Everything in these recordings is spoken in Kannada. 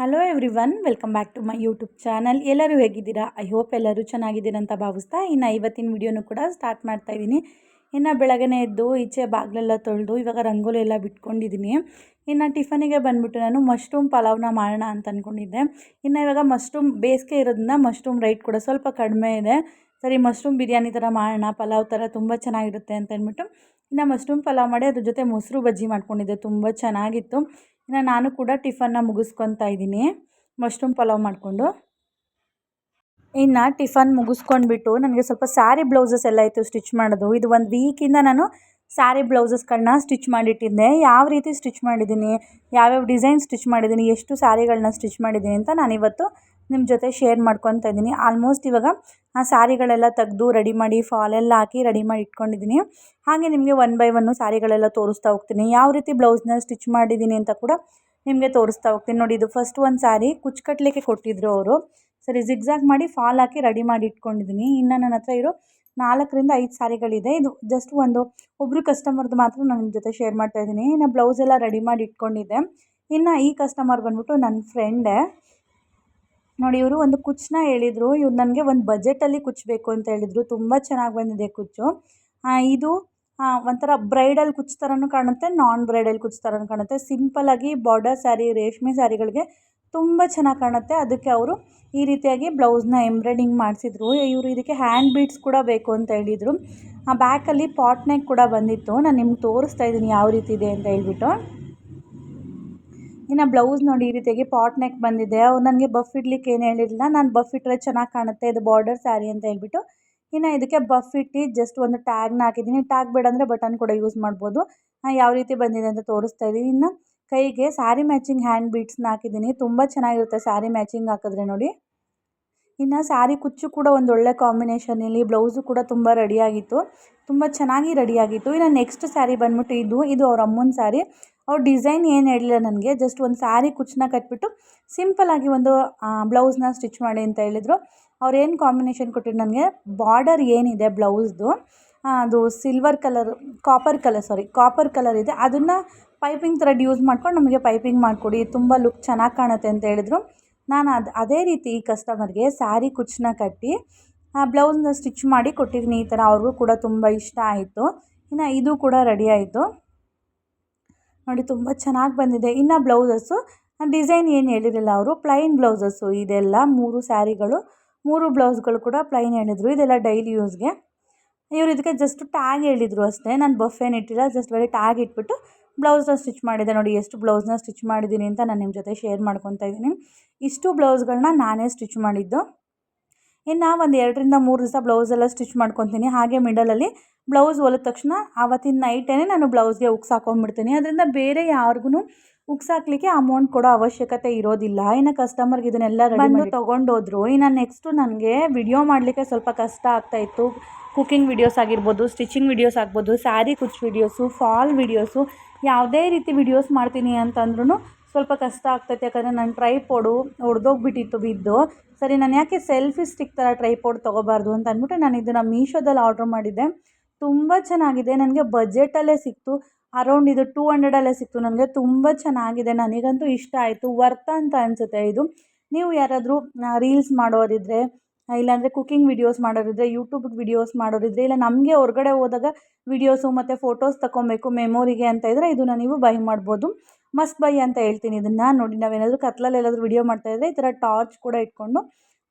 Hello everyone, welcome back to my YouTube channel. ಎಲ್ಲರೂ ಹೇಗಿದ್ದೀರಾ? ಐ ಹೋಪ್ ಎಲ್ಲರೂ ಚೆನ್ನಾಗಿದ್ದೀರಾ ಅಂತ ಭಾವಿಸ್ತಾ ಇನ್ನು ಇವತ್ತಿನ ವಿಡಿಯೋನು ಕೂಡ ಸ್ಟಾರ್ಟ್ ಮಾಡ್ತಾ ಇದ್ದೀನಿ. ಇನ್ನು ಬೆಳಗ್ಗೆ ಎದ್ದು ಈಚೆ ಬಾಗಿಲೆಲ್ಲ ತೊಳೆದು ಇವಾಗ ರಂಗೋಲಿ ಎಲ್ಲ ಬಿಟ್ಕೊಂಡಿದ್ದೀನಿ. ಇನ್ನು ಟಿಫನಿಗೆ ಬಂದುಬಿಟ್ಟು ನಾನು ಮಶ್ರೂಮ್ ಪಲಾವ್ನ ಮಾಡೋಣ ಅಂತ ಅಂದ್ಕೊಂಡಿದ್ದೆ. ಇನ್ನು ಇವಾಗ ಮಶ್ರೂಮ್ ಬೇಸಿಗೆ ಇರೋದ್ರಿಂದ ಮಶ್ರೂಮ್ ರೈಟ್ ಕೂಡ ಸ್ವಲ್ಪ ಕಡಿಮೆ ಇದೆ. ಸರಿ, ಮಶ್ರೂಮ್ ಬಿರಿಯಾನಿ ಥರ ಮಾಡೋಣ, ಪಲಾವ್ ಥರ ತುಂಬ ಚೆನ್ನಾಗಿರುತ್ತೆ ಅಂತ ಅಂದ್ಬಿಟ್ಟು ಇನ್ನು ಮಶ್ರೂಮ್ ಪಲಾವ್ ಮಾಡಿ ಅದ್ರ ಜೊತೆ ಮೊಸರು ಬಜ್ಜಿ ಮಾಡ್ಕೊಂಡಿದ್ದೆ. ತುಂಬ ಚೆನ್ನಾಗಿತ್ತು. ಇನ್ನು ನಾನು ಕೂಡ ಟಿಫನ್ನ ಮುಗಿಸ್ಕೊತಾ ಇದ್ದೀನಿ ಮಶ್ರೂಮ್ ಪಲಾವ್ ಮಾಡಿಕೊಂಡು. ಇನ್ನು ಟಿಫನ್ ಮುಗಿಸ್ಕೊಂಡ್ಬಿಟ್ಟು ನನಗೆ ಸ್ವಲ್ಪ ಸ್ಯಾರಿ ಬ್ಲೌಸಸ್ ಎಲ್ಲ ಇತ್ತು ಸ್ಟಿಚ್ ಮಾಡೋದು. ಇದು ಒಂದು ವೀಕಿಂದ ನಾನು ಸ್ಯಾರಿ ಬ್ಲೌಸಸ್ಗಳನ್ನ ಸ್ಟಿಚ್ ಮಾಡಿಟ್ಟಿದ್ದೆ. ಯಾವ ರೀತಿ ಸ್ಟಿಚ್ ಮಾಡಿದ್ದೀನಿ, ಯಾವ್ಯಾವ ಡಿಸೈನ್ ಸ್ಟಿಚ್ ಮಾಡಿದ್ದೀನಿ, ಎಷ್ಟು ಸ್ಯಾರಿಗಳನ್ನ ಸ್ಟಿಚ್ ಮಾಡಿದ್ದೀನಿ ಅಂತ ನಾನಿವತ್ತು ನಿಮ್ಮ ಜೊತೆ ಶೇರ್ ಮಾಡ್ಕೊತಾ ಇದ್ದೀನಿ. ಆಲ್ಮೋಸ್ಟ್ ಇವಾಗ ಆ ಸ್ಯಾರಿಗಳೆಲ್ಲ ತೆಗೆದು ರೆಡಿ ಮಾಡಿ ಫಾಲೆಲ್ಲ ಹಾಕಿ ರೆಡಿ ಮಾಡಿ ಇಟ್ಕೊಂಡಿದ್ದೀನಿ. ಹಾಗೆ ನಿಮಗೆ ಒನ್ ಬೈ ಒನ್ನು ಸ್ಯಾರಿಗಳೆಲ್ಲ ತೋರಿಸ್ತಾ ಹೋಗ್ತೀನಿ. ಯಾವ ರೀತಿ ಬ್ಲೌಸ್ನ ಸ್ಟಿಚ್ ಮಾಡಿದ್ದೀನಿ ಅಂತ ಕೂಡ ನಿಮಗೆ ತೋರಿಸ್ತಾ ಹೋಗ್ತೀನಿ. ನೋಡಿ, ಇದು ಫಸ್ಟ್ ಒಂದು ಸ್ಯಾರಿ ಕುಚ್ಚು ಕಟ್ಟಲಿಕ್ಕೆ ಕೊಟ್ಟಿದ್ರು ಅವರು. ಸರಿ, ಜಿಗ್ಜಾಗ್ ಮಾಡಿ ಫಾಲ್ ಹಾಕಿ ರೆಡಿ ಮಾಡಿ ಇಟ್ಕೊಂಡಿದ್ದೀನಿ. ಇನ್ನು ನನ್ನ ಹತ್ರ ಇರೋ 4 ರಿಂದ 5 ಸ್ಯಾರಿಗಳಿದೆ. ಇದು ಜಸ್ಟ್ ಒಬ್ಬರು ಕಸ್ಟಮರ್ದು ಮಾತ್ರ ನಾನು ನಿಮ್ಮ ಜೊತೆ ಶೇರ್ ಮಾಡ್ತಾ ಇದ್ದೀನಿ. ಇನ್ನು ಬ್ಲೌಸ್ ಎಲ್ಲ ರೆಡಿ ಮಾಡಿ ಇಟ್ಕೊಂಡಿದ್ದೆ. ಇನ್ನು ಈ ಕಸ್ಟಮರ್ ಬಂದ್ಬಿಟ್ಟು ನನ್ನ ಫ್ರೆಂಡೇ. ನೋಡಿ, ಇವರು ಒಂದು ಕುಚ್ಚನ್ನ ಹೇಳಿದರು. ಇವ್ರು ನನಗೆ ಒಂದು ಬಜೆಟಲ್ಲಿ ಕುಚ್ಚು ಬೇಕು ಅಂತ ಹೇಳಿದರು. ತುಂಬ ಚೆನ್ನಾಗಿ ಬಂದಿದೆ ಕುಚ್ಚು. ಇದು ಒಂಥರ ಬ್ರೈಡಲ್ ಕುಚ್ಚು ಥರನೂ ಕಾಣುತ್ತೆ, ನಾನ್ ಬ್ರೈಡಲ್ ಕುಚ್ಚು ಥರನೂ ಕಾಣುತ್ತೆ. ಸಿಂಪಲ್ಲಾಗಿ ಬಾರ್ಡರ್ ಸ್ಯಾರಿ, ರೇಷ್ಮೆ ಸ್ಯಾರಿಗಳಿಗೆ ತುಂಬ ಚೆನ್ನಾಗಿ ಕಾಣುತ್ತೆ. ಅದಕ್ಕೆ ಅವರು ಈ ರೀತಿಯಾಗಿ ಬ್ಲೌಸ್ನ ಎಂಬ್ರಾಯ್ಡಿಂಗ್ ಮಾಡಿಸಿದ್ರು. ಇವರು ಇದಕ್ಕೆ ಹ್ಯಾಂಡ್ ಬೀಡ್ಸ್ ಕೂಡ ಬೇಕು ಅಂತ ಹೇಳಿದರು. ಆ ಬ್ಯಾಕಲ್ಲಿ ಪಾಟ್ ನೆಕ್ ಕೂಡ ಬಂದಿತ್ತು. ನಾನು ನಿಮ್ಗೆ ತೋರಿಸ್ತಾ ಇದ್ದೀನಿ ಯಾವ ರೀತಿ ಇದೆ ಅಂತ ಹೇಳ್ಬಿಟ್ಟು. ಇನ್ನು ಬ್ಲೌಸ್ ನೋಡಿ, ಈ ರೀತಿಯಾಗಿ ಪಾಟ್ ನೆಕ್ ಬಂದಿದೆ. ಅವ್ರು ನನಗೆ ಬಫ್ ಇಡ್ಲಿಕ್ಕೆ ಏನು ಹೇಳಿರಲಿಲ್ಲ. ನಾನು ಬಫ್ ಇಟ್ಟರೆ ಚೆನ್ನಾಗಿ ಕಾಣುತ್ತೆ, ಇದು ಬಾರ್ಡರ್ ಸ್ಯಾರಿ ಅಂತ ಹೇಳ್ಬಿಟ್ಟು ಇನ್ನು ಇದಕ್ಕೆ ಬಫ್ ಇಟ್ಟು ಜಸ್ಟ್ ಒಂದು ಟ್ಯಾಗ್ನ ಹಾಕಿದ್ದೀನಿ. ಟ್ಯಾಗ್ ಬೇಡ ಅಂದರೆ ಬಟನ್ ಕೂಡ ಯೂಸ್ ಮಾಡ್ಬೋದು. ಯಾವ ರೀತಿ ಬಂದಿದೆ ಅಂತ ತೋರಿಸ್ತಾ ಇದ್ದೀನಿ. ಇನ್ನು ಕೈಗೆ ಸ್ಯಾರಿ ಮ್ಯಾಚಿಂಗ್ ಹ್ಯಾಂಡ್ ಬೀಡ್ಸ್ನ ಹಾಕಿದ್ದೀನಿ. ತುಂಬ ಚೆನ್ನಾಗಿರುತ್ತೆ ಸ್ಯಾರಿ ಮ್ಯಾಚಿಂಗ್ ಹಾಕಿದ್ರೆ ನೋಡಿ. ಇನ್ನು ಸ್ಯಾರಿ ಕುಚ್ಚು ಕೂಡ ಒಂದು ಒಳ್ಳೆ ಕಾಂಬಿನೇಷನಲ್ಲಿ, ಬ್ಲೌಸು ಕೂಡ ತುಂಬ ರೆಡಿಯಾಗಿತ್ತು, ತುಂಬ ಚೆನ್ನಾಗಿ ರೆಡಿಯಾಗಿತ್ತು. ಇನ್ನು ನೆಕ್ಸ್ಟ್ ಸ್ಯಾರಿ ಬಂದ್ಬಿಟ್ಟು ಇದು ಅವ್ರ ಅಮ್ಮನ ಸ್ಯಾರಿ. ಅವ್ರ ಡಿಸೈನ್ ಏನು ಹೇಳಿಲ್ಲ ನನಗೆ, ಜಸ್ಟ್ ಒಂದು ಸ್ಯಾರಿ ಕುಚ್ಚನ್ನ ಕಟ್ಬಿಟ್ಟು ಸಿಂಪಲ್ಲಾಗಿ ಒಂದು ಬ್ಲೌಸ್ನ ಸ್ಟಿಚ್ ಮಾಡಿ ಅಂತ ಹೇಳಿದರು. ಅವ್ರು ಏನು ಕಾಂಬಿನೇಷನ್ ಕೊಟ್ಟಿದ್ದು ನನಗೆ, ಬಾರ್ಡರ್ ಏನಿದೆ ಬ್ಲೌಸ್ದು ಅದು ಕಾಪರ್ ಕಲರ್ ಇದೆ. ಅದನ್ನು ಪೈಪಿಂಗ್ ಥ್ರೆಡ್ ಯೂಸ್ ಮಾಡ್ಕೊಂಡು ನಮಗೆ ಪೈಪಿಂಗ್ ಮಾಡಿಕೊಡಿ, ತುಂಬ ಲುಕ್ ಚೆನ್ನಾಗಿ ಕಾಣುತ್ತೆ ಅಂತ ಹೇಳಿದರು. ನಾನು ಅದೇ ರೀತಿ ಈ ಕಸ್ಟಮರ್ಗೆ ಸ್ಯಾರಿ ಕುಚ್ಚನ್ನ ಕಟ್ಟಿ ಬ್ಲೌಸ್ನ ಸ್ಟಿಚ್ ಮಾಡಿ ಕೊಟ್ಟಿದ್ದೀನಿ. ಈ ಥರ ಅವ್ರಿಗೂ ಕೂಡ ತುಂಬ ಇಷ್ಟ ಆಯಿತು. ಇನ್ನು ಇದು ಕೂಡ ರೆಡಿ ಆಯಿತು ನೋಡಿ, ತುಂಬ ಚೆನ್ನಾಗಿ ಬಂದಿದೆ. ಇನ್ನು ಬ್ಲೌಸಸ್ಸು ಡಿಸೈನ್ ಏನು ಹೇಳಿರಲಿಲ್ಲ ಅವರು, ಪ್ಲೈನ್ ಬ್ಲೌಸಸ್ಸು ಇದೆಲ್ಲ 3 ಸ್ಯಾರಿಗಳು, 3 ಬ್ಲೌಸ್ಗಳು ಕೂಡ ಪ್ಲೈನ್ ಹೇಳಿದರು. ಇದೆಲ್ಲ ಡೈಲಿ ಯೂಸ್ಗೆ. ಇವರು ಇದಕ್ಕೆ ಜಸ್ಟ್ ಟ್ಯಾಗ್ ಹೇಳಿದರು ಅಷ್ಟೇ. ನಾನು ಬಫ್ ಏನು ಇಟ್ಟಿಲ್ಲ, ಜಸ್ಟ್ ಬರೀ ಟ್ಯಾಗ್ ಇಟ್ಬಿಟ್ಟು ಬ್ಲೌಸ್ನ ಸ್ಟಿಚ್ ಮಾಡಿದೆ. ನೋಡಿ ಎಷ್ಟು ಬ್ಲೌಸ್ನ ಸ್ಟಿಚ್ ಮಾಡಿದ್ದೀನಿ ಅಂತ ನಾನು ನಿಮ್ಮ ಜೊತೆ ಶೇರ್ ಮಾಡ್ಕೊತಾ ಇದ್ದೀನಿ. ಇಷ್ಟು ಬ್ಲೌಸ್ಗಳನ್ನ ನಾನೇ ಸ್ಟಿಚ್ ಮಾಡಿದ್ದು. ಇನ್ನು ಒಂದು 2 ರಿಂದ 3 ದಿವಸ ಬ್ಲೌಸೆಲ್ಲ ಸ್ಟಿಚ್ ಮಾಡ್ಕೊತೀನಿ. ಹಾಗೆ ಮಿಡಲಲ್ಲಿ ಬ್ಲೌಸ್ ಹೊಲಿದ ತಕ್ಷಣ ಆವತ್ತಿನ ನೈಟೇ ನಾನು ಬ್ಲೌಸ್ಗೆ ಉಕ್ಸ್ ಹಾಕೊಂಡ್ಬಿಡ್ತೀನಿ. ಅದರಿಂದ ಬೇರೆ ಯಾರಿಗೂ ಉಕ್ಸ್ ಹಾಕ್ಲಿಕ್ಕೆ ಅಮೌಂಟ್ ಕೊಡೋ ಅವಶ್ಯಕತೆ ಇರೋದಿಲ್ಲ. ಇನ್ನು ಕಸ್ಟಮರ್ಗೆ ಇದನ್ನೆಲ್ಲ ಬಂದು ತೊಗೊಂಡೋದ್ರು. ಇನ್ನು ನೆಕ್ಸ್ಟು ನನಗೆ ವಿಡಿಯೋ ಮಾಡಲಿಕ್ಕೆ ಸ್ವಲ್ಪ ಕಷ್ಟ ಆಗ್ತಾಯಿತ್ತು. ಕುಕ್ಕಿಂಗ್ ವಿಡಿಯೋಸ್ ಆಗಿರ್ಬೋದು, ಸ್ಟಿಚಿಂಗ್ ವಿಡಿಯೋಸ್ ಆಗ್ಬೋದು, ಸ್ಯಾರಿ ಕುಚ್ಚು ವಿಡಿಯೋಸು, ಫಾಲ್ ವಿಡಿಯೋಸು, ಯಾವುದೇ ರೀತಿ ವಿಡಿಯೋಸ್ ಮಾಡ್ತೀನಿ ಅಂತಂದ್ರೂ ಸ್ವಲ್ಪ ಕಷ್ಟ ಆಗ್ತೈತೆ. ಯಾಕಂದರೆ ನನ್ನ ಟ್ರೈಪೋಡು ಒಡೆದೋಗ್ಬಿಟ್ಟಿತ್ತು ಬಿದ್ದು. ಸರಿ, ನಾನು ಯಾಕೆ ಸೆಲ್ಫಿ ಸ್ಟಿಕ್ ಥರ ಟ್ರೈಪೋಡ್ ತೊಗೋಬಾರ್ದು ಅಂತ ಅಂದ್ಬಿಟ್ಟು ನಾನು ಇದನ್ನು ಮೀಶೋದಲ್ಲಿ ಆರ್ಡ್ರ್ ಮಾಡಿದ್ದೆ. ತುಂಬ ಚೆನ್ನಾಗಿದೆ, ನನಗೆ ಬಜೆಟಲ್ಲೇ ಸಿಕ್ತು. ಅರೌಂಡ್ ಇದು 200 ಸಿಕ್ತು ನನಗೆ. ತುಂಬ ಚೆನ್ನಾಗಿದೆ, ನನಗಂತೂ ಇಷ್ಟ ಆಯಿತು. ವರ್ತ್ ಅಂತ ಅನಿಸುತ್ತೆ ಇದು. ನೀವು ಯಾರಾದರೂ ರೀಲ್ಸ್ ಮಾಡೋರಿದ್ದರೆ, ಇಲ್ಲಾಂದರೆ ಕುಕ್ಕಿಂಗ್ ವಿಡಿಯೋಸ್ ಮಾಡೋರಿದ್ದರೆ, ಯೂಟ್ಯೂಬ್ಗೆ ವಿಡಿಯೋಸ್ ಮಾಡೋರಿದ್ದರೆ, ಇಲ್ಲ ನಮಗೆ ಹೊರಗಡೆ ಹೋದಾಗ ವಿಡಿಯೋಸು ಮತ್ತು ಫೋಟೋಸ್ ತಗೊಬೇಕು ಮೆಮೊರಿಗೆ ಅಂತ ಇದ್ದರೆ ಇದನ್ನು ನೀವು ಬೈ ಮಾಡ್ಬೋದು. ಮಸ್ಟ್ ಬೈ ಅಂತ ಹೇಳ್ತೀನಿ ಇದನ್ನು. ನೋಡಿ, ನಾವೇನಾದರೂ ಕತ್ಲಲ್ಲಿ ಎಲ್ಲಾದರೂ ವಿಡಿಯೋ ಮಾಡ್ತಾಯಿದ್ರೆ ಈ ಥರ ಟಾರ್ಚ್ ಕೂಡ ಇಟ್ಕೊಂಡು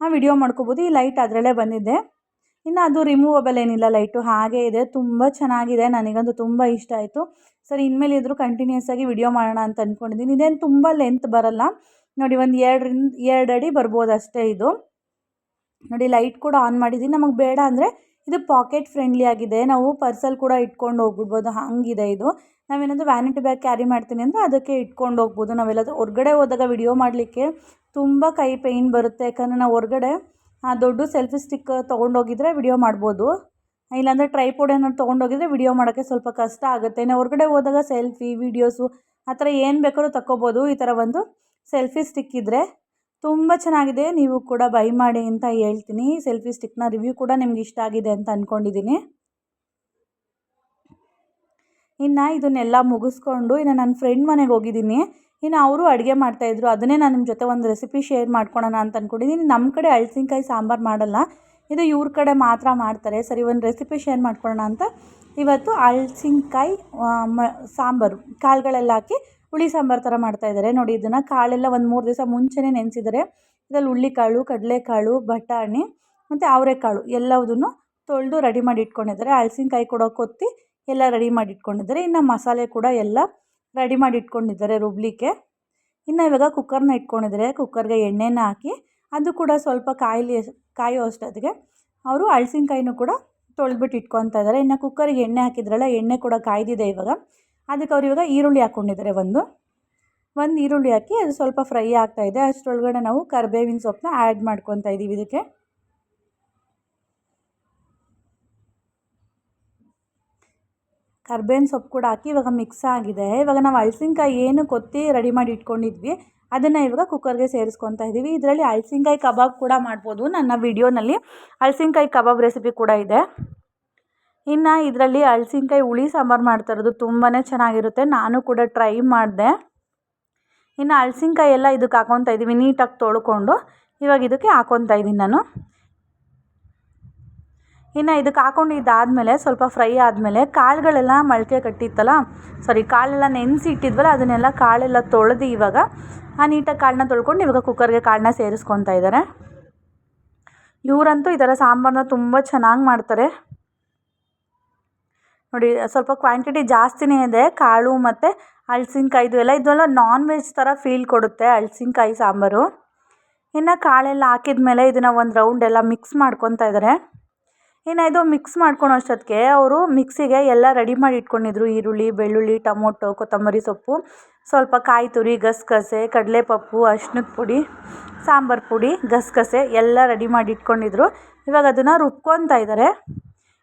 ವಿಡಿಯೋ ಮಾಡ್ಕೋಬೋದು. ಈ ಲೈಟ್ ಅದರಲ್ಲೇ ಬಂದಿದೆ. ಇನ್ನು ಅದು ರಿಮೂವಬಲ್ ಏನಿಲ್ಲ, ಲೈಟು ಹಾಗೇ ಇದೆ. ತುಂಬ ಚೆನ್ನಾಗಿದೆ, ನನಗಂತೂ ತುಂಬ ಇಷ್ಟ ಆಯಿತು. ಸರಿ, ಇನ್ಮೇಲೆ ಇದ್ರೂ ಕಂಟಿನ್ಯೂಸ್ ಆಗಿ ವಿಡಿಯೋ ಮಾಡೋಣ ಅಂತ ಅಂದ್ಕೊಂಡಿದ್ದೀನಿ. ಇದೇನು ತುಂಬ ಲೆಂತ್ ಬರಲ್ಲ ನೋಡಿ, ಒಂದು 2 ಅಡಿ ಬರ್ಬೋದು ಅಷ್ಟೇ ಇದು. ನೋಡಿ, ಲೈಟ್ ಕೂಡ ಆನ್ ಮಾಡಿದ್ದೀನಿ. ನಮಗೆ ಬೇಡ ಅಂದರೆ ಇದು ಪಾಕೆಟ್ ಫ್ರೆಂಡ್ಲಿ ಆಗಿದೆ, ನಾವು ಪರ್ಸಲ್ಲಿ ಕೂಡ ಇಟ್ಕೊಂಡು ಹೋಗ್ಬಿಡ್ಬೋದು, ಹಾಗಿದೆ ಇದು. ನಾವೇನಾದರೂ ವ್ಯಾನಿಟಿ ಬ್ಯಾಗ್ ಕ್ಯಾರಿ ಮಾಡ್ತೀನಿ ಅಂದರೆ ಅದಕ್ಕೆ ಇಟ್ಕೊಂಡು ಹೋಗ್ಬೋದು. ನಾವೆಲ್ಲಾದರೂ ಹೊರಗಡೆ ಹೋದಾಗ ವಿಡಿಯೋ ಮಾಡಲಿಕ್ಕೆ ತುಂಬ ಕೈ ಪೇಯ್ನ್ ಬರುತ್ತೆ. ಯಾಕಂದರೆ ನಾವು ಹೊರಗಡೆ ದೊಡ್ಡ ಸೆಲ್ಫಿ ಸ್ಟಿಕ್ ತೊಗೊಂಡೋಗಿದ್ರೆ ವಿಡಿಯೋ ಮಾಡ್ಬೋದು. ಇಲ್ಲಾಂದರೆ ಟ್ರೈಪೋಡ್ ಏನಾದ್ರು ತೊಗೊಂಡೋಗಿದ್ರೆ ವಿಡಿಯೋ ಮಾಡೋಕ್ಕೆ ಸ್ವಲ್ಪ ಕಷ್ಟ ಆಗುತ್ತೆ. ನಾವು ಹೊರಗಡೆ ಹೋದಾಗ ಸೆಲ್ಫಿ ವೀಡಿಯೋಸು ಆ ಥರ ಏನು ಬೇಕಾದ್ರೂ ತಗೋಬೋದು. ಈ ಥರ ಒಂದು ಸೆಲ್ಫಿ ಸ್ಟಿಕ್ ಇದ್ದರೆ ತುಂಬ ಚೆನ್ನಾಗಿದೆ, ನೀವು ಕೂಡ ಬೈ ಮಾಡಿ ಅಂತ ಹೇಳ್ತೀನಿ. ಸೆಲ್ಫಿ ಸ್ಟಿಕ್ನ ರಿವ್ಯೂ ಕೂಡ ನಿಮ್ಗೆ ಇಷ್ಟ ಆಗಿದೆ ಅಂತ ಅಂದ್ಕೊಂಡಿದ್ದೀನಿ. ಇನ್ನು ಇದನ್ನೆಲ್ಲ ಮುಗಿಸ್ಕೊಂಡು ಇನ್ನು ನನ್ನ ಫ್ರೆಂಡ್ ಮನೆಗೆ ಹೋಗಿದ್ದೀನಿ. ಇನ್ನು ಅವರು ಅಡುಗೆ ಮಾಡ್ತಾಯಿದ್ರು. ಅದನ್ನೇ ನಾನು ನಿಮ್ಮ ಜೊತೆ ಒಂದು ರೆಸಿಪಿ ಶೇರ್ ಮಾಡ್ಕೊಳ್ಳೋಣ ಅಂತ ಅಂದ್ಕೊಂಡಿದ್ದೀನಿ. ನಮ್ಮ ಕಡೆ ಹಲಸಿನಕಾಯಿ ಸಾಂಬಾರು ಮಾಡಲ್ಲ, ಇದು ಇವ್ರ ಕಡೆ ಮಾತ್ರ ಮಾಡ್ತಾರೆ. ಸರಿ, ಒಂದು ರೆಸಿಪಿ ಶೇರ್ ಮಾಡ್ಕೊಳ್ಳೋಣ ಅಂತ ಇವತ್ತು ಹಲಸಿನಕಾಯಿ ಸಾಂಬಾರು ಕಾಳುಗಳೆಲ್ಲ ಹಾಕಿ ಹುಳಿ ಸಾಂಬಾರು ಥರ ಮಾಡ್ತಾಯಿದ್ದಾರೆ. ನೋಡಿ, ಇದನ್ನು ಕಾಳೆಲ್ಲ ಒಂದು 3 ದಿವಸ ಮುಂಚೆನೇ ನೆನೆಸಿದ್ದಾರೆ. ಇದರಲ್ಲಿ ಹುಳ್ಳಿಕಾಳು, ಕಡಲೆಕಾಳು, ಬಟಾಣಿ ಮತ್ತು ಅವರೆಕಾಳು ಎಲ್ಲವುದನ್ನು ತೊಳೆದು ರೆಡಿ ಮಾಡಿ ಇಟ್ಕೊಂಡಿದ್ದಾರೆ. ಹಲಸಿನಕಾಯಿ ಕೂಡ ಕೊತ್ತಿ ಎಲ್ಲ ರೆಡಿ ಮಾಡಿ ಇಟ್ಕೊಂಡಿದ್ದಾರೆ. ಇನ್ನು ಮಸಾಲೆ ಕೂಡ ಎಲ್ಲ ರೆಡಿ ಮಾಡಿ ಇಟ್ಕೊಂಡಿದ್ದಾರೆ ರುಬ್ಲಿಕ್ಕೆ. ಇನ್ನು ಇವಾಗ ಕುಕ್ಕರ್ನ ಇಟ್ಕೊಂಡಿದ್ದಾರೆ. ಕುಕ್ಕರ್ಗೆ ಎಣ್ಣೆನ ಹಾಕಿ ಅದು ಕೂಡ ಸ್ವಲ್ಪ ಕಾಯೋ ಅಷ್ಟೊತ್ತಿಗೆ ಅವರು ಹಲಸಿನಕಾಯಿನೂ ಕೂಡ ತೊಳೆದ್ಬಿಟ್ಟು ಇಟ್ಕೊತಾ ಇದ್ದಾರೆ. ಇನ್ನು ಕುಕ್ಕರಿಗೆ ಎಣ್ಣೆ ಹಾಕಿದ್ರಲ್ಲ, ಎಣ್ಣೆ ಕೂಡ ಕಾಯ್ದಿದೆ ಇವಾಗ. ಅದಕ್ಕೆ ಅವ್ರು ಇವಾಗ ಈರುಳ್ಳಿ ಹಾಕ್ಕೊಂಡಿದ್ದಾರೆ. ಒಂದು ಈರುಳ್ಳಿ ಹಾಕಿ ಅದು ಸ್ವಲ್ಪ ಫ್ರೈ ಆಗ್ತಾಯಿದೆ. ಅಷ್ಟರೊಳಗಡೆ ನಾವು ಕರಿಬೇವಿನ ಸೊಪ್ಪನ್ನ ಆ್ಯಡ್ ಮಾಡ್ಕೊತಾ ಇದ್ದೀವಿ. ಇದಕ್ಕೆ ಕರ್ಬೇವಿನ ಸೊಪ್ಪು ಕೂಡ ಹಾಕಿ ಇವಾಗ ಮಿಕ್ಸ್ ಆಗಿದೆ. ಇವಾಗ ನಾವು ಹಲಸಿನಕಾಯಿ ಏನು ಕೊತ್ತಿ ರೆಡಿ ಮಾಡಿ ಇಟ್ಕೊಂಡಿದ್ವಿ ಅದನ್ನು ಇವಾಗ ಕುಕ್ಕರ್ಗೆ ಸೇರಿಸ್ಕೊತಾ ಇದ್ದೀವಿ. ಇದರಲ್ಲಿ ಹಲಸಿನಕಾಯಿ ಕಬಾಬ್ ಕೂಡ ಮಾಡ್ಬೋದು. ನನ್ನ ವಿಡಿಯೋನಲ್ಲಿ ಹಲಸಿನಕಾಯಿ ಕಬಾಬ್ ರೆಸಿಪಿ ಕೂಡ ಇದೆ. ಇನ್ನು ಇದರಲ್ಲಿ ಹಲಸಿನಕಾಯಿ ಹುಳಿ ಸಾಂಬಾರು ಮಾಡ್ತಾ ಇರೋದು ತುಂಬಾ ಚೆನ್ನಾಗಿರುತ್ತೆ. ನಾನು ಕೂಡ ಟ್ರೈ ಮಾಡಿದೆ. ಇನ್ನು ಹಲಸಿನಕಾಯಿ ಎಲ್ಲ ಇದಕ್ಕೆ ಹಾಕ್ಕೊತಾ ಇದ್ದೀವಿ, ನೀಟಾಗಿ ತೊಳ್ಕೊಂಡು ಇವಾಗ ಇದಕ್ಕೆ ಹಾಕ್ಕೊತಾ ಇದ್ದೀನಿ ನಾನು. ಇನ್ನು ಇದಕ್ಕೆ ಹಾಕ್ಕೊಂಡು ಇದಾದಮೇಲೆ ಸ್ವಲ್ಪ ಫ್ರೈ ಆದಮೇಲೆ ಕಾಳುಗಳೆಲ್ಲ ಮೊಳಕೆ ಕಟ್ಟಿತ್ತಲ್ಲ, ಕಾಳೆಲ್ಲ ನೆನೆಸಿ ಇಟ್ಟಿದ್ವಲ್ಲ, ಅದನ್ನೆಲ್ಲ ಕಾಳೆಲ್ಲ ತೊಳೆದು ಇವಾಗ ನೀಟಾಗಿ ಕಾಳನ್ನ ತೊಳ್ಕೊಂಡು ಇವಾಗ ಕುಕ್ಕರ್ಗೆ ಕಾಳನ್ನ ಸೇರಿಸ್ಕೊತಾ ಇದ್ದಾರೆ. ಇವರಂತೂ ಈ ಥರ ಸಾಂಬಾರನ್ನ ತುಂಬ ಚೆನ್ನಾಗಿ ಮಾಡ್ತಾರೆ. ನೋಡಿ, ಸ್ವಲ್ಪ ಕ್ವಾಂಟಿಟಿ ಜಾಸ್ತಿನೇ ಇದೆ. ಕಾಳು ಮತ್ತು ಹಲಸಿನಕಾಯಿದು ಇದೆಲ್ಲ ನಾನ್ ವೆಜ್ ಥರ ಫೀಲ್ ಕೊಡುತ್ತೆ ಹಲಸಿನಕಾಯಿ ಸಾಂಬಾರು. ಇನ್ನು ಕಾಳೆಲ್ಲ ಹಾಕಿದ್ಮೇಲೆ ಇದನ್ನು ಒಂದು ರೌಂಡ್ ಎಲ್ಲ ಮಿಕ್ಸ್ ಮಾಡ್ಕೊತಾ ಇದ್ದಾರೆ. ಇನ್ನು ಇದು ಮಿಕ್ಸ್ ಮಾಡ್ಕೊಳೋ ಅಷ್ಟೊತ್ತಿಗೆ ಅವರು ಮಿಕ್ಸಿಗೆ ಎಲ್ಲ ರೆಡಿ ಮಾಡಿ ಇಟ್ಕೊಂಡಿದ್ರು. ಈರುಳ್ಳಿ, ಬೆಳ್ಳುಳ್ಳಿ, ಟೊಮೊಟೊ, ಕೊತ್ತಂಬರಿ ಸೊಪ್ಪು, ಸ್ವಲ್ಪ ಕಾಯಿ ತುರಿ, ಗಸಗಸೆ, ಕಡಲೆಪಪ್ಪು, ಅರ್ಶಿನದ ಪುಡಿ, ಸಾಂಬಾರು ಪುಡಿ, ಗಸಗಸೆ ಎಲ್ಲ ರೆಡಿ ಮಾಡಿ ಇಟ್ಕೊಂಡಿದ್ರು. ಇವಾಗ ಅದನ್ನು ರುಬ್ಕೊತಾ ಇದ್ದಾರೆ.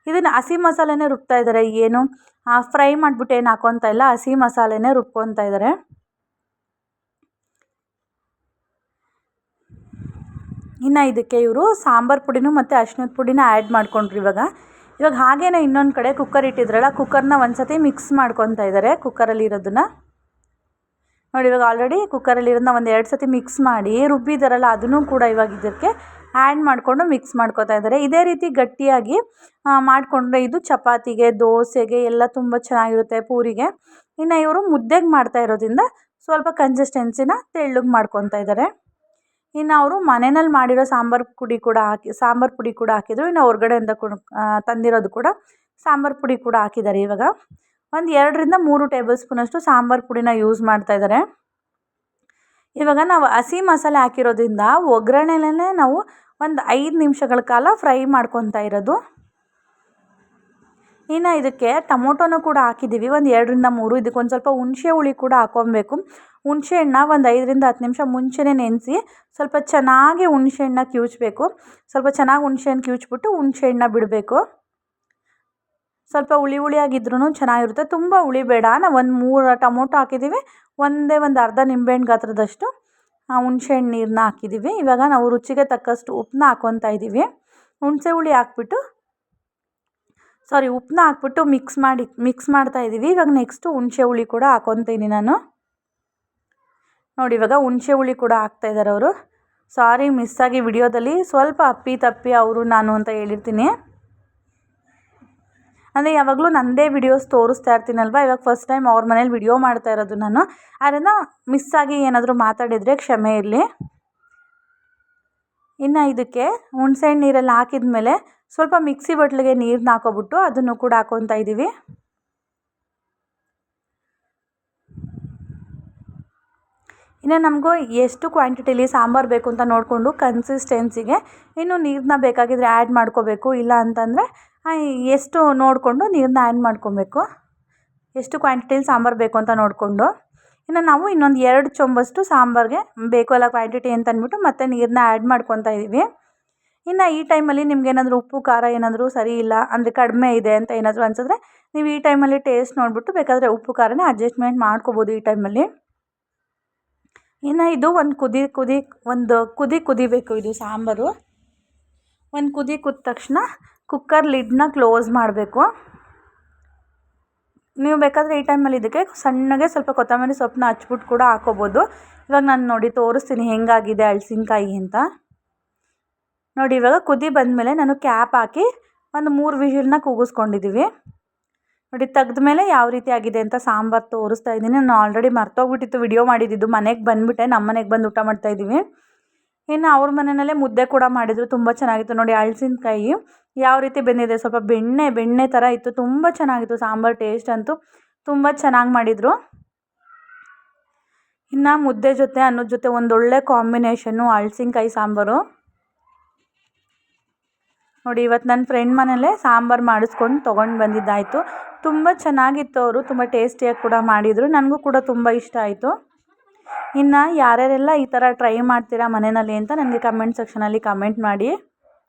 ಇದನ್ನು ಹಸಿ ಮಸಾಲೆನೇ ರುಬ್ತಾ ಇದ್ದಾರೆ, ಏನು ಫ್ರೈ ಮಾಡಿಬಿಟ್ಟು ಏನು ಹಾಕ್ಕೊತಾ ಇಲ್ಲ, ಹಸಿ ಮಸಾಲೆನೇ ರುಬ್ಕೊತಾ ಇದ್ದಾರೆ. ಇನ್ನು ಇದಕ್ಕೆ ಇವರು ಸಾಂಬಾರು ಪುಡಿನೂ ಮತ್ತು ಅರ್ಶಿನದ ಪುಡಿನ ಆ್ಯಡ್ ಮಾಡ್ಕೊಂಡ್ರು. ಇವಾಗ ಹಾಗೇ ಇನ್ನೊಂದು ಕಡೆ ಕುಕ್ಕರ್ ಇಟ್ಟಿದ್ರಲ್ಲ, ಕುಕ್ಕರ್ನ ಒಂದು ಸತಿ ಮಿಕ್ಸ್ ಮಾಡ್ಕೊತಾ ಇದ್ದಾರೆ. ಕುಕ್ಕರಲ್ಲಿ ಇರೋದನ್ನು ನೋಡಿ, ಇವಾಗ ಆಲ್ರೆಡಿ ಕುಕ್ಕರಲ್ಲಿ ಇರೋದನ್ನ ಒಂದು 2 ಸತಿ ಮಿಕ್ಸ್ ಮಾಡಿ ರುಬ್ಬಿದಾರಲ್ಲ, ಅದನ್ನು ಕೂಡ ಇವಾಗ ಇದಕ್ಕೆ ಆ್ಯಡ್ ಮಾಡಿಕೊಂಡು ಮಿಕ್ಸ್ ಮಾಡ್ಕೊತಾ ಇದ್ದಾರೆ. ಇದೇ ರೀತಿ ಗಟ್ಟಿಯಾಗಿ ಮಾಡಿಕೊಂಡ್ರೆ ಇದು ಚಪಾತಿಗೆ, ದೋಸೆಗೆ ಎಲ್ಲ ತುಂಬ ಚೆನ್ನಾಗಿರುತ್ತೆ, ಪೂರಿಗೆ. ಇನ್ನು ಇವರು ಮುದ್ದೆಗೆ ಮಾಡ್ತಾ ಇರೋದ್ರಿಂದ ಸ್ವಲ್ಪ ಕನ್ಸಿಸ್ಟೆನ್ಸಿನ ತೆಳ್ಳಗೆ ಮಾಡ್ಕೊತಾ ಇದ್ದಾರೆ. ಇನ್ನು ಅವರು ಮನೆಯಲ್ಲಿ ಮಾಡಿರೋ ಸಾಂಬಾರು ಪುಡಿ ಕೂಡ ಹಾಕಿದ್ರು. ಇನ್ನು ಹೊರಗಡೆಯಿಂದ ತಂದಿರೋದು ಕೂಡ ಸಾಂಬಾರು ಪುಡಿ ಕೂಡ ಹಾಕಿದ್ದಾರೆ. ಇವಾಗ ಒಂದು 2ರಿಂದ 3 ಟೇಬಲ್ ಸ್ಪೂನಷ್ಟು ಸಾಂಬಾರು ಪುಡಿನ ಯೂಸ್ ಮಾಡ್ತಾ ಇದ್ದಾರೆ. ಇವಾಗ ನಾವು ಹಸಿ ಮಸಾಲೆ ಹಾಕಿರೋದ್ರಿಂದ ಒಗ್ಗರಣೆಲೇ ನಾವು ಒಂದು 5 ನಿಮಿಷಗಳ ಕಾಲ ಫ್ರೈ ಮಾಡ್ಕೊತಾ ಇರೋದು. ಇನ್ನು ಇದಕ್ಕೆ ಟೊಮೊಟೊನೂ ಕೂಡ ಹಾಕಿದ್ದೀವಿ, ಒಂದು 2ರಿಂದ 3. ಇದಕ್ಕೊಂದು ಸ್ವಲ್ಪ ಹುಣಸೆ ಹುಳಿ ಕೂಡ ಹಾಕ್ಕೊಬೇಕು. ಹುಣಸೆ ಹಣ್ಣು ಒಂದು 5ರಿಂದ 10 ನಿಮಿಷ ಮುಂಚೆನೇ ನೆನೆಸಿ ಸ್ವಲ್ಪ ಚೆನ್ನಾಗಿ ಹುಣಸೆ ಹಣ್ಣನ್ನ ಕಿವುಚಬೇಕು. ಸ್ವಲ್ಪ ಚೆನ್ನಾಗಿ ಹುಣಸೆ ಹಣ್ಣು ಕಿವುಚ್ಬಿಟ್ಟು ಹುಣಸೆ ಹಣ್ಣನ್ನ ಬಿಡಬೇಕು. ಸ್ವಲ್ಪ ಹುಳಿಯಾಗಿದ್ರೂ ಚೆನ್ನಾಗಿರುತ್ತೆ, ತುಂಬ ಹುಳಿ ಬೇಡ. ನಾವು ಒಂದು 3 ಟೊಮೊಟೊ ಹಾಕಿದ್ದೀವಿ, ಒಂದು ಅರ್ಧ ನಿಂಬೆಹಣ್ಣು ಗಾತ್ರದಷ್ಟು ಹುಣಸೆ ಹಣ್ಣು ನೀರನ್ನ ಹಾಕಿದ್ದೀವಿ. ಇವಾಗ ನಾವು ರುಚಿಗೆ ತಕ್ಕಷ್ಟು ಉಪ್ಪನ್ನ ಹಾಕ್ಕೊತಾ ಇದ್ದೀವಿ. ಉಪ್ಪನ್ನ ಹಾಕ್ಬಿಟ್ಟು ಮಿಕ್ಸ್ ಮಾಡ್ತಾ ಇದ್ದೀವಿ. ಇವಾಗ ನೆಕ್ಸ್ಟು ಹುಣಸೆ ಹುಳಿ ಕೂಡ ಹಾಕ್ಕೊತೀನಿ ನಾನು. ನೋಡಿ, ಇವಾಗ ಹುಣಸೆ ಹುಳಿ ಕೂಡ ಹಾಕ್ತಾಯಿದ್ದಾರೆ ಅವರು. ಸಾರಿ, ಮಿಸ್ಸಾಗಿ ವಿಡಿಯೋದಲ್ಲಿ ಸ್ವಲ್ಪ ಅಪ್ಪಿ ಅವರು ನಾನು ಅಂತ ಹೇಳಿರ್ತೀನಿ. ಅಂದರೆ ಯಾವಾಗಲೂ ನನ್ನದೇ ವಿಡಿಯೋಸ್ ತೋರಿಸ್ತಾ ಇರ್ತೀನಲ್ವ, ಇವಾಗ ಫಸ್ಟ್ ಟೈಮ್ ಅವ್ರ ಮನೇಲಿ ವಿಡಿಯೋ ಮಾಡ್ತಾ ಇರೋದು ನಾನು. ಅದನ್ನು ಮಿಸ್ಸಾಗಿ ಏನಾದರೂ ಮಾತಾಡಿದರೆ ಕ್ಷಮೆ ಇರಲಿ. ಇನ್ನು ಇದಕ್ಕೆ ಹುಣಸೆಹಣ್ಣು ನೀರಲ್ಲಿ ಹಾಕಿದ ಮೇಲೆ ಸ್ವಲ್ಪ ಮಿಕ್ಸಿ ಬಟ್ಲಿಗೆ ನೀರನ್ನ ಹಾಕೋಬಿಟ್ಟು ಅದನ್ನು ಕೂಡ ಹಾಕ್ಕೊತಾ ಇದ್ದೀವಿ. ಇನ್ನು ನಮಗೂ ಎಷ್ಟು ಕ್ವಾಂಟಿಟಿಲಿ ಸಾಂಬಾರು ಬೇಕು ಅಂತ ನೋಡಿಕೊಂಡು ಕನ್ಸಿಸ್ಟೆನ್ಸಿಗೆ ಇನ್ನು ನೀರನ್ನ ಬೇಕಾಗಿದ್ದರೆ ಆ್ಯಡ್ ಮಾಡ್ಕೋಬೇಕು. ಇಲ್ಲ ಅಂತಂದರೆ ಎಷ್ಟು ನೋಡಿಕೊಂಡು ನೀರನ್ನ ಆ್ಯಡ್ ಮಾಡ್ಕೊಬೇಕು, ಎಷ್ಟು ಕ್ವಾಂಟಿಟಿಲಿ ಸಾಂಬಾರು ಬೇಕು ಅಂತ ನೋಡಿಕೊಂಡು. ಇನ್ನು ನಾವು ಇನ್ನೊಂದು 2 ಚೊಂಬಷ್ಟು ಸಾಂಬಾರಿಗೆ ಬೇಕು ಅಲ್ಲ ಕ್ವಾಂಟಿಟಿ ಅಂತ ಅಂದ್ಬಿಟ್ಟು ಮತ್ತೆ ನೀರನ್ನ ಆ್ಯಡ್ ಮಾಡ್ಕೊತಾ ಇದ್ದೀವಿ. ಇನ್ನು ಈ ಟೈಮಲ್ಲಿ ನಿಮ್ಗೇನಾದರೂ ಉಪ್ಪು ಖಾರ ಏನಾದರೂ ಸರಿ ಇಲ್ಲ ಅಂದರೆ ಕಡಿಮೆ ಇದೆ ಅಂತ ಏನಾದರೂ ಅನಿಸಿದ್ರೆ ನೀವು ಈ ಟೈಮಲ್ಲಿ ಟೇಸ್ಟ್ ನೋಡಿಬಿಟ್ಟು ಬೇಕಾದರೆ ಉಪ್ಪು ಖಾರನ ಅಡ್ಜಸ್ಟ್ಮೆಂಟ್ ಮಾಡ್ಕೋಬೋದು ಈ ಟೈಮಲ್ಲಿ. ಇನ್ನು ಇದು ಒಂದು ಕುದಿಬೇಕು ಇದು ಸಾಂಬಾರು. ಒಂದು ಕುದಿದ ತಕ್ಷಣ ಕುಕ್ಕರ್ ಲಿಡ್ನ ಕ್ಲೋಸ್ ಮಾಡಬೇಕು. ನೀವು ಬೇಕಾದರೆ ಈ ಟೈಮಲ್ಲಿ ಇದಕ್ಕೆ ಸಣ್ಣಗೆ ಸ್ವಲ್ಪ ಕೊತ್ತಂಬರಿ ಸೊಪ್ಪನ್ನ ಹಚ್ಬಿಟ್ಟು ಕೂಡ ಹಾಕೋಬೋದು. ಇವಾಗ ನಾನು ನೋಡಿ ತೋರಿಸ್ತೀನಿ ಹೆಂಗಾಗಿದೆ ಹಲಸಿನಕಾಯಿ ಅಂತ. ನೋಡಿ ಇವಾಗ ಕುದಿ ಬಂದಮೇಲೆ ನಾನು ಕ್ಯಾಪ್ ಹಾಕಿ ಒಂದು 3 ವಿಷಿಲ್ನ ಕೂಗಿಸ್ಕೊಂಡಿದ್ದೀವಿ. ನೋಡಿ ತೆಗೆದ್ಮೇಲೆ ಯಾವ ರೀತಿ ಆಗಿದೆ ಅಂತ ಸಾಂಬಾರು ತೋರಿಸ್ತಾ ಇದ್ದೀನಿ. ನಾನು ಆಲ್ರೆಡಿ ಮರ್ತೋಗ್ಬಿಟ್ಟಿತ್ತು ವಿಡಿಯೋ ಮಾಡಿದ್ದು. ಮನೆಗೆ ಬಂದುಬಿಟ್ಟೆ, ನಮ್ಮ ಮನೆಗೆ ಬಂದು ಊಟ ಮಾಡ್ತಾಯಿದ್ದೀವಿ. ಇನ್ನು ಅವ್ರ ಮನೆಯಲ್ಲೇ ಮುದ್ದೆ ಕೂಡ ಮಾಡಿದರು, ತುಂಬ ಚೆನ್ನಾಗಿತ್ತು. ನೋಡಿ ಹಲಸಿನಕಾಯಿ ಯಾವ ರೀತಿ ಬೆಂದಿದೆ, ಸ್ವಲ್ಪ ಬೆಣ್ಣೆ ಥರ ಇತ್ತು, ತುಂಬ ಚೆನ್ನಾಗಿತ್ತು ಸಾಂಬಾರು. ಟೇಸ್ಟ್ ಅಂತೂ ತುಂಬ ಚೆನ್ನಾಗಿ ಮಾಡಿದರು. ಇನ್ನು ಮುದ್ದೆ ಜೊತೆ ಅನ್ನದ ಜೊತೆ ಒಂದೊಳ್ಳೆ ಕಾಂಬಿನೇಷನ್ನು ಹಲಸಿನಕಾಯಿ ಸಾಂಬಾರು. ನೋಡಿ ಇವತ್ತು ನನ್ನ ಫ್ರೆಂಡ್ ಮನೆಯಲ್ಲೇ ಸಾಂಬಾರು ಮಾಡಿಸ್ಕೊಂಡು ತೊಗೊಂಡು ಬಂದಿದ್ದಾಯಿತು. ತುಂಬ ಚೆನ್ನಾಗಿತ್ತು, ಅವರು ತುಂಬ ಟೇಸ್ಟಿಯಾಗಿ ಕೂಡ ಮಾಡಿದರು. ನನಗೂ ಕೂಡ ತುಂಬ ಇಷ್ಟ ಆಯಿತು. ಇನ್ನು ಯಾರ್ಯಾರೆಲ್ಲ ಈ ಥರ ಟ್ರೈ ಮಾಡ್ತೀರಾ ಮನೆಯಲ್ಲಿ ಅಂತ ನನಗೆ ಕಮೆಂಟ್ ಸೆಕ್ಷನಲ್ಲಿ ಕಮೆಂಟ್ ಮಾಡಿ.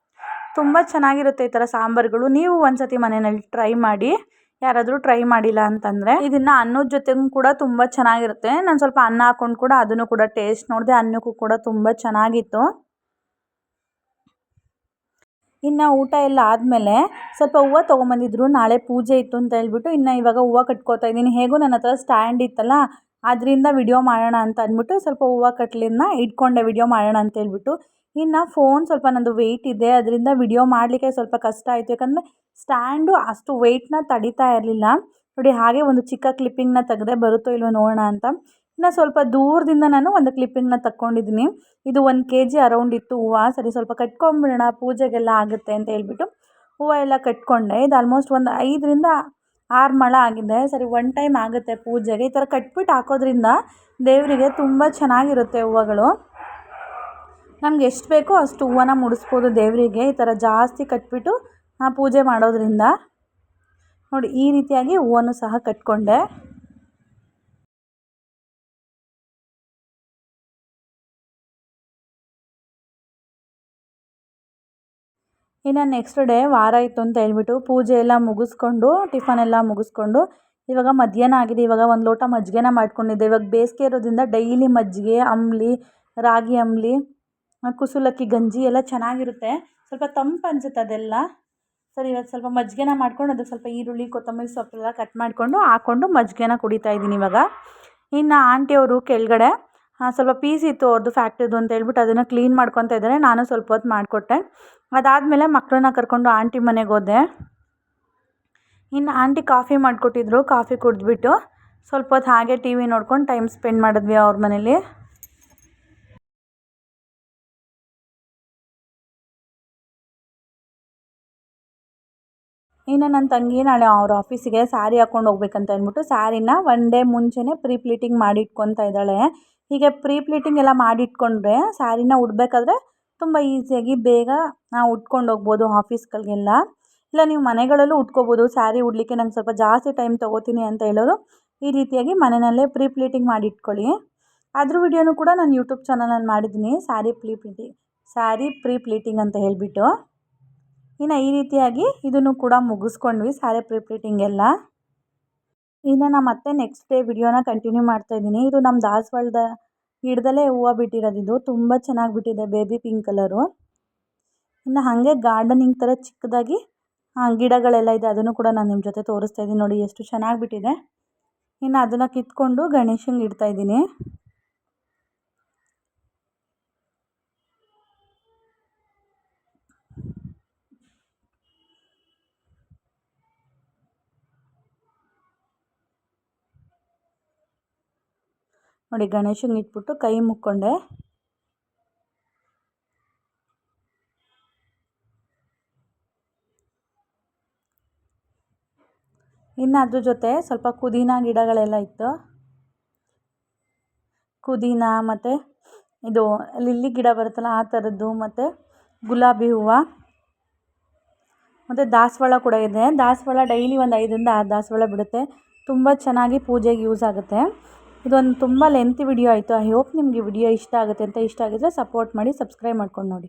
ತುಂಬ ಚೆನ್ನಾಗಿರುತ್ತೆ ಈ ಥರ ಸಾಂಬಾರುಗಳು. ನೀವು ಒಂದು ಸತಿ ಮನೆಯಲ್ಲಿ ಟ್ರೈ ಮಾಡಿ, ಯಾರಾದರೂ ಟ್ರೈ ಮಾಡಿಲ್ಲ ಅಂತಂದರೆ. ಇದನ್ನು ಅನ್ನದ ಜೊತೆಗೂ ಕೂಡ ತುಂಬ ಚೆನ್ನಾಗಿರುತ್ತೆ. ನಾನು ಸ್ವಲ್ಪ ಅನ್ನ ಹಾಕ್ಕೊಂಡು ಕೂಡ ಅದನ್ನು ಕೂಡ ಟೇಸ್ಟ್ ನೋಡಿದೆ, ಅನ್ನಕ್ಕೂ ಕೂಡ ತುಂಬ ಚೆನ್ನಾಗಿತ್ತು. ಇನ್ನು ಊಟ ಎಲ್ಲ ಆದಮೇಲೆ ಸ್ವಲ್ಪ ಹೂವು ತೊಗೊಂಬಂದಿದ್ರು, ನಾಳೆ ಪೂಜೆ ಇತ್ತು ಅಂತ ಹೇಳ್ಬಿಟ್ಟು. ಇನ್ನು ಇವಾಗ ಹೂವು ಕಟ್ಕೋತಾ ಇದ್ದೀನಿ. ಹೇಗೂ ನನ್ನ ಹತ್ರ ಸ್ಟ್ಯಾಂಡ್ ಇತ್ತಲ್ಲ, ಅದರಿಂದ ವಿಡಿಯೋ ಮಾಡೋಣ ಅಂತ ಅಂದ್ಬಿಟ್ಟು ಸ್ವಲ್ಪ ಹೂವು ಕಟ್ಲಿನ ಇಟ್ಕೊಂಡೆ ವಿಡಿಯೋ ಮಾಡೋಣ ಅಂತ ಹೇಳ್ಬಿಟ್ಟು. ಇನ್ನು ಫೋನ್ ಸ್ವಲ್ಪ ನಂದು ವೆಯ್ಟ್ ಇದೆ, ಅದರಿಂದ ವಿಡಿಯೋ ಮಾಡಲಿಕ್ಕೆ ಸ್ವಲ್ಪ ಕಷ್ಟ ಆಯಿತು. ಯಾಕಂದರೆ ಸ್ಟ್ಯಾಂಡು ಅಷ್ಟು ವೆಯ್ಟ್ನ ತಡೀತಾ ಇರಲಿಲ್ಲ. ನೋಡಿ ಹಾಗೆ ಒಂದು ಚಿಕ್ಕ ಕ್ಲಿಪ್ಪಿಂಗ್ನ ತೆಗೆದೆ, ಬರುತ್ತೋ ಇಲ್ವೋ ನೋಡೋಣ ಅಂತ. ಇನ್ನು ಸ್ವಲ್ಪ ದೂರದಿಂದ ನಾನು ಒಂದು ಕ್ಲಿಪ್ಪಿಂಗ್ನ ತಕ್ಕೊಂಡಿದ್ದೀನಿ. ಇದು 1 kg ಅರೌಂಡ್ ಇತ್ತು ಹೂವು. ಸರಿ ಸ್ವಲ್ಪ ಕಟ್ಕೊಂಡ್ಬಿಡೋಣ, ಪೂಜೆಗೆಲ್ಲ ಆಗುತ್ತೆ ಅಂತ ಹೇಳ್ಬಿಟ್ಟು ಹೂವು ಎಲ್ಲ ಕಟ್ಕೊಂಡೆ. ಇದು ಆಲ್ಮೋಸ್ಟ್ ಒಂದು 5ರಿಂದ 6 ಮೊಳ ಆಗಿದೆ. ಸರಿ 1 ಟೈಮ್ ಆಗುತ್ತೆ ಪೂಜೆಗೆ. ಈ ಥರ ಕಟ್ಬಿಟ್ಟು ಹಾಕೋದ್ರಿಂದ ದೇವರಿಗೆ ತುಂಬ ಚೆನ್ನಾಗಿರುತ್ತೆ ಹೂವುಗಳು. ನಮ್ಗೆ ಎಷ್ಟು ಬೇಕೋ ಅಷ್ಟು ಹೂವನ್ನ ಮುಡಿಸ್ಬೋದು ದೇವರಿಗೆ, ಈ ಥರ ಜಾಸ್ತಿ ಕಟ್ಬಿಟ್ಟು ಪೂಜೆ ಮಾಡೋದ್ರಿಂದ. ನೋಡಿ ಈ ರೀತಿಯಾಗಿ ಹೂವನ್ನು ಸಹ ಕಟ್ಕೊಂಡೆ. ಇನ್ನು ನೆಕ್ಸ್ಟ್ ಡೇ ವಾರ ಇತ್ತು ಅಂತ ಹೇಳ್ಬಿಟ್ಟು ಪೂಜೆ ಎಲ್ಲ ಮುಗಿಸ್ಕೊಂಡು, ಟಿಫನ್ ಎಲ್ಲ ಮುಗಿಸ್ಕೊಂಡು ಇವಾಗ ಮಧ್ಯಾಹ್ನ ಆಗಿದೆ. ಇವಾಗ 1 ಲೋಟ ಮಜ್ಜಿಗೆನ ಮಾಡ್ಕೊಂಡಿದ್ದೆ. ಇವಾಗ ಬೇಸಿಗೆ ಇರೋದ್ರಿಂದ ಡೈಲಿ ಮಜ್ಜಿಗೆ, ಅಂಬಲಿ, ರಾಗಿ ಅಂಬಲಿ, ಕುಸುಲಕ್ಕಿ ಗಂಜಿ ಎಲ್ಲ ಚೆನ್ನಾಗಿರುತ್ತೆ. ಸ್ವಲ್ಪ ತಂಪು ಅನಿಸುತ್ತೆ ಅದೆಲ್ಲ. ಸರಿ ಇವತ್ತು ಸ್ವಲ್ಪ ಮಜ್ಜಿಗೆನ ಮಾಡ್ಕೊಂಡು ಅದಕ್ಕೆ ಸ್ವಲ್ಪ ಈರುಳ್ಳಿ, ಕೊತ್ತಂಬರಿ ಸೊಪ್ಪೆಲ್ಲ ಕಟ್ ಮಾಡಿಕೊಂಡು ಹಾಕ್ಕೊಂಡು ಮಜ್ಜಿಗೆನ ಕುಡಿತಾ ಇದ್ದೀನಿ ಇವಾಗ. ಇನ್ನು ಆಂಟಿಯವರು ಕೆಳಗಡೆ ಸ್ವಲ್ಪ ಪೀಸ್ ಇತ್ತು ಅವ್ರದ್ದು ಫ್ಯಾಕ್ಟ್ರಿದು ಅಂತ ಹೇಳ್ಬಿಟ್ಟು ಅದನ್ನು ಕ್ಲೀನ್ ಮಾಡ್ಕೊತಾ ಇದ್ದಾರೆ. ನಾನು ಸ್ವಲ್ಪ ಹೊತ್ತು ಮಾಡಿಕೊಟ್ಟೆ. ಅದಾದಮೇಲೆ ಮಕ್ಕಳನ್ನ ಕರ್ಕೊಂಡು ಆಂಟಿ ಮನೆಗೆ ಹೋದೆ. ಇನ್ನು ಆಂಟಿ ಕಾಫಿ ಮಾಡಿಕೊಟ್ಟಿದ್ರು. ಕಾಫಿ ಕುಡಿದ್ಬಿಟ್ಟು ಸ್ವಲ್ಪ ಹೊತ್ತು ಹಾಗೆ ಟಿ ವಿ ನೋಡ್ಕೊಂಡು ಟೈಮ್ ಸ್ಪೆಂಡ್ ಮಾಡಿದ್ವಿ ಅವ್ರ ಮನೇಲಿ. ಇನ್ನು ನನ್ನ ತಂಗಿ ನಾಳೆ ಅವ್ರ ಆಫೀಸಿಗೆ ಸ್ಯಾರಿ ಹಾಕ್ಕೊಂಡು ಹೋಗ್ಬೇಕಂತ ಅಂದ್ಬಿಟ್ಟು ಸ್ಯಾರಿನ 1 ಡೇ ಮುಂಚೆನೇ ಪ್ರೀ ಪ್ಲೀಟಿಂಗ್ ಮಾಡಿ ಇಟ್ಕೊತಾ ಇದ್ದಾಳೆ. ಹೀಗೆ ಪ್ರೀ ಪ್ಲೀಟಿಂಗ್ ಎಲ್ಲ ಮಾಡಿಟ್ಕೊಂಡ್ರೆ ಸ್ಯಾರಿನ ಉಡಬೇಕಾದ್ರೆ ತುಂಬ ಈಸಿಯಾಗಿ ಬೇಗ ನಾವು ಉಟ್ಕೊಂಡು ಹೋಗ್ಬೋದು ಆಫೀಸ್ಗಳಿಗೆಲ್ಲ. ಇಲ್ಲ ನೀವು ಮನೆಗಳಲ್ಲೂ ಉಟ್ಕೋಬೋದು. ಸ್ಯಾರಿ ಉಡಲಿಕ್ಕೆ ನಂಗೆ ಸ್ವಲ್ಪ ಜಾಸ್ತಿ ಟೈಮ್ ತೊಗೋತೀನಿ ಅಂತ ಹೇಳೋರು ಈ ರೀತಿಯಾಗಿ ಮನೆಯಲ್ಲೇ ಪ್ರೀ ಪ್ಲೀಟಿಂಗ್ ಮಾಡಿ ಇಟ್ಕೊಳ್ಳಿ. ಅದ್ರ ವಿಡಿಯೋನೂ ಕೂಡ ನಾನು ಯೂಟ್ಯೂಬ್ ಚಾನಲಲ್ಲಿ ಮಾಡಿದ್ದೀನಿ, ಸ್ಯಾರಿ ಪ್ರೀ ಪ್ಲೀಟಿಂಗ್ ಅಂತ ಹೇಳಿಬಿಟ್ಟು. ಇನ್ನು ಈ ರೀತಿಯಾಗಿ ಇದನ್ನು ಕೂಡ ಮುಗಿಸ್ಕೊಂಡ್ವಿ, ಸ್ಯಾರಿ ಪ್ರೀ ಪ್ಲೀಟಿಂಗ್ ಎಲ್ಲ. ಇನ್ನು ನಾನು ಮತ್ತೆ ನೆಕ್ಸ್ಟ್ ಡೇ ವಿಡಿಯೋನ ಕಂಟಿನ್ಯೂ ಮಾಡ್ತಾಯಿದ್ದೀನಿ. ಇದು ನಮ್ಮ ದಾಸವಾಳದ ಗಿಡದಲ್ಲೇ ಹೂವು ಬಿಟ್ಟಿರೋದು. ಇದು ತುಂಬ ಚೆನ್ನಾಗಿ ಬಿಟ್ಟಿದೆ, ಬೇಬಿ ಪಿಂಕ್ ಕಲರು. ಇನ್ನು ಹಾಗೆ ಗಾರ್ಡನಿಂಗ್ ಥರ ಚಿಕ್ಕದಾಗಿ ಗಿಡಗಳೆಲ್ಲ ಇದೆ, ಅದನ್ನು ಕೂಡ ನಾನು ನಿಮ್ಮ ಜೊತೆ ತೋರಿಸ್ತಾ ಇದ್ದೀನಿ. ನೋಡಿ ಎಷ್ಟು ಚೆನ್ನಾಗಿ ಬಿಟ್ಟಿದೆ. ಇನ್ನು ಅದನ್ನು ಕಿತ್ಕೊಂಡು ಗಣೇಶಂಗೆ ಇಡ್ತಾಯಿದ್ದೀನಿ. ನೋಡಿ ಗಣೇಶಂಗೆ ಇಟ್ಬಿಟ್ಟು ಕೈ ಮುಕ್ಕೊಂಡೆ. ಇನ್ನು ಅದ್ರ ಜೊತೆ ಸ್ವಲ್ಪ ಪುದೀನ ಗಿಡಗಳೆಲ್ಲ ಇತ್ತು. ಪುದೀನ ಮತ್ತು ಇದು ಲಿಲ್ಲಿ ಗಿಡ ಬರುತ್ತಲ್ಲ ಆ ಥರದ್ದು, ಮತ್ತು ಗುಲಾಬಿ ಹೂವು, ಮತ್ತು ದಾಸವಾಳ ಕೂಡ ಇದೆ. ದಾಸವಾಳ ಡೈಲಿ ಒಂದು 5ರಿಂದ 6 ದಾಸವಾಳ ಬಿಡುತ್ತೆ. ತುಂಬ ಚೆನ್ನಾಗಿ ಪೂಜೆಗೆ ಯೂಸ್ ಆಗುತ್ತೆ. ಇದೊಂದು ತುಂಬ ಲೆಂತಿ ವಿಡಿಯೋ ಆಯಿತು. ಐ ಹೋಪ್ ನಿಮಗೆ ವಿಡಿಯೋ ಇಷ್ಟ ಆಗುತ್ತೆ ಅಂತ. ಇಷ್ಟ ಆಗಿದ್ರೆ ಸಪೋರ್ಟ್ ಮಾಡಿ, ಸಬ್ಸ್ಕ್ರೈಬ್ ಮಾಡ್ಕೊಂಡು ನೋಡಿ.